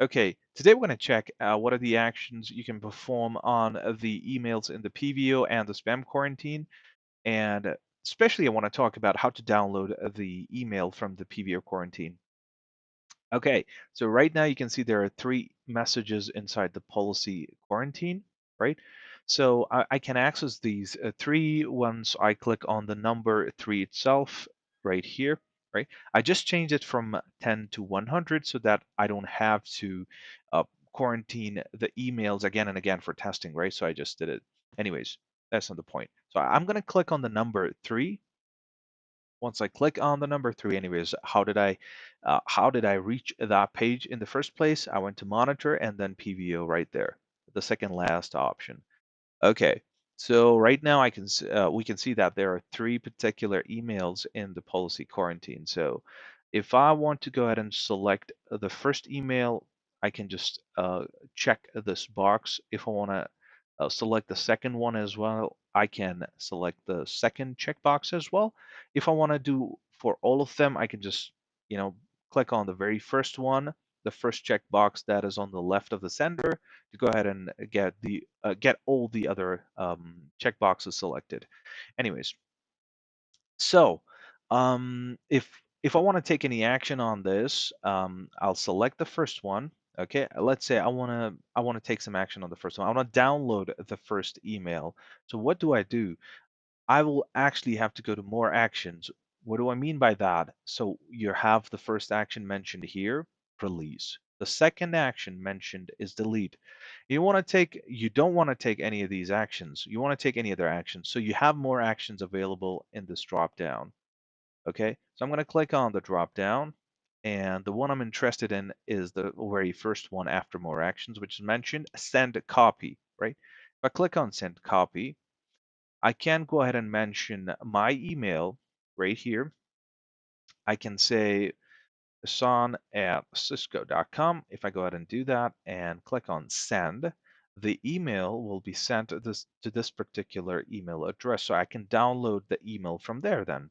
Okay, today we're going to check what are the actions you can perform on the emails in the PVO and the spam quarantine. And especially, I want to talk about how to download the email from the PVO quarantine. Okay, so right now you can see there are three messages inside the policy quarantine, right? So I can access these three once I click on the number three itself right here, right? I just changed it from 10 to 100 so that I don't have to quarantine the emails again and again for testing, right? So I just did it. Anyways, that's not the point. So I'm going to click on the number three. Once I click on the number three, anyways, how did I reach that page in the first place? I went to monitor and then PVO right there, the second last option. Okay, so right now we can see that there are three particular emails in the policy quarantine. So if I want to go ahead and select the first email, I can just check this box. If I want to select the second one as well, I can select the second checkbox as well. If I want to do for all of them, I can just, click on the very first one, the first checkbox that is on the left of the sender, to go ahead and get all the other checkboxes selected. Anyways, so if I want to take any action on this, I'll select the first one. Okay, let's say I want to take some action on the first one. I want to download the first email. So what do I do? I will actually have to go to more actions. What do I mean by that? So you have the first action mentioned here, release. The second action mentioned is delete. You don't want to take any of these actions. You want to take any other actions. So you have more actions available in this drop down. Okay, so I'm going to click on the drop down, and the one I'm interested in is the very first one after more actions, which is mentioned, send copy, right? If I click on send copy, I can go ahead and mention my email right here. I can say hasan@cisco.com. If I go ahead and do that and click on send, the email will be sent to this particular email address. So I can download the email from there then.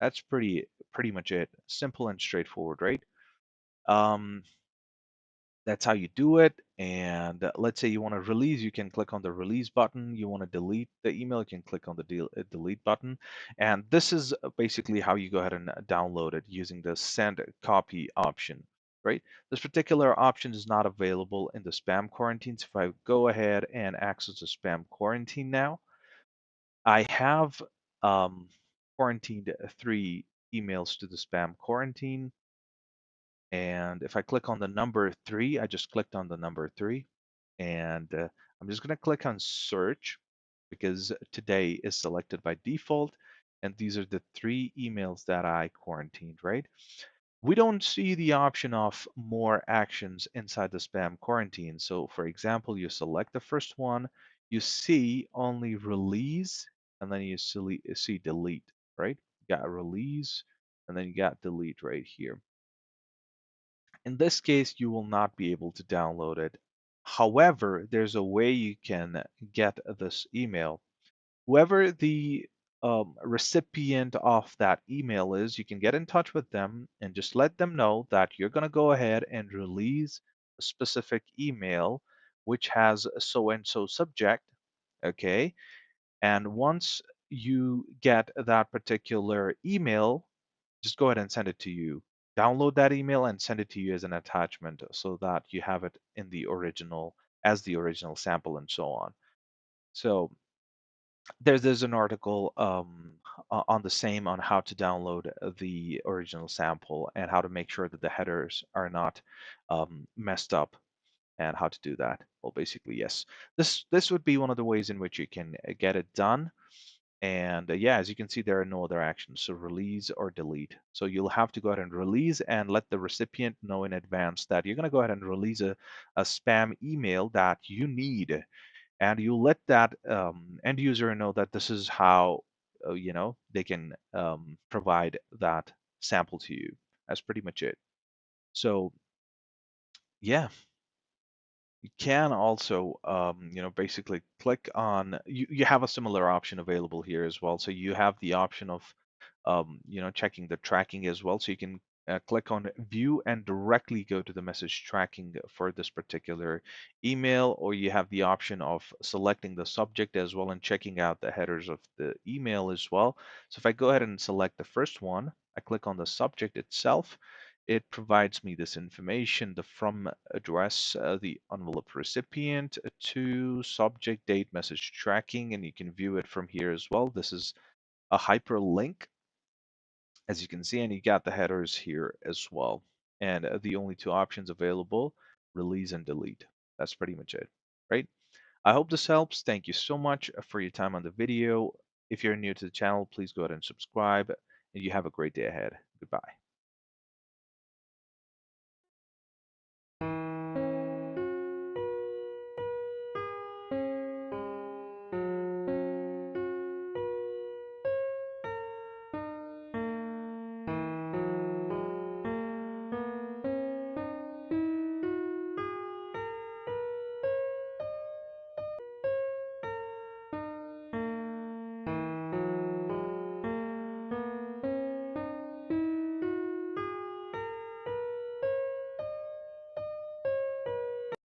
That's pretty much it. Simple and straightforward, right? Um, that's how you do it. And let's say you want to release, you can click on the release button. You want to delete the email, you can click on the delete button. And this is basically how you go ahead and download it using the send copy option, right? This particular option is not available in the spam quarantines. If I go ahead and access the spam quarantine now, I have quarantined three emails to the spam quarantine. And if I click on the number three, I just clicked on the number three. And I'm just going to click on search because today is selected by default. And these are the three emails that I quarantined, right? We don't see the option of more actions inside the spam quarantine. So for example, you select the first one, you see only release, and then you see delete, right? You got release, and then you got delete right here. In this case, you will not be able to download it. However, there's a way you can get this email. Whoever the recipient of that email is, you can get in touch with them and just let them know that you're going to go ahead and release a specific email which has a so and so subject. Okay. And once you get that particular email, just go ahead and send it to you. Download that email and send it to you as an attachment so that you have it in the original as the original sample and so on. So there's an article on the same on how to download the original sample and how to make sure that the headers are not messed up and how to do that. Well, basically, yes. This would be one of the ways in which you can get it done. And yeah, as you can see, there are no other actions. So release or delete. So you'll have to go ahead and release and let the recipient know in advance that you're going to go ahead and release a spam email that you need. And you let that end user know that this is how, they can provide that sample to you. That's pretty much it. So yeah, you can also, basically click on, you have a similar option available here as well. So you have the option of, checking the tracking as well. So you can click on view and directly go to the message tracking for this particular email, or you have the option of selecting the subject as well and checking out the headers of the email as well. So if I go ahead and select the first one, I click on the subject itself, it provides me this information, the from address, the envelope recipient, to subject, date, message tracking, and you can view it from here as well. This is a hyperlink, as you can see, and you got the headers here as well. And the only two options available, release and delete. That's pretty much it, right? I hope this helps. Thank you so much for your time on the video. If you're new to the channel, please go ahead and subscribe, and you have a great day ahead. Goodbye.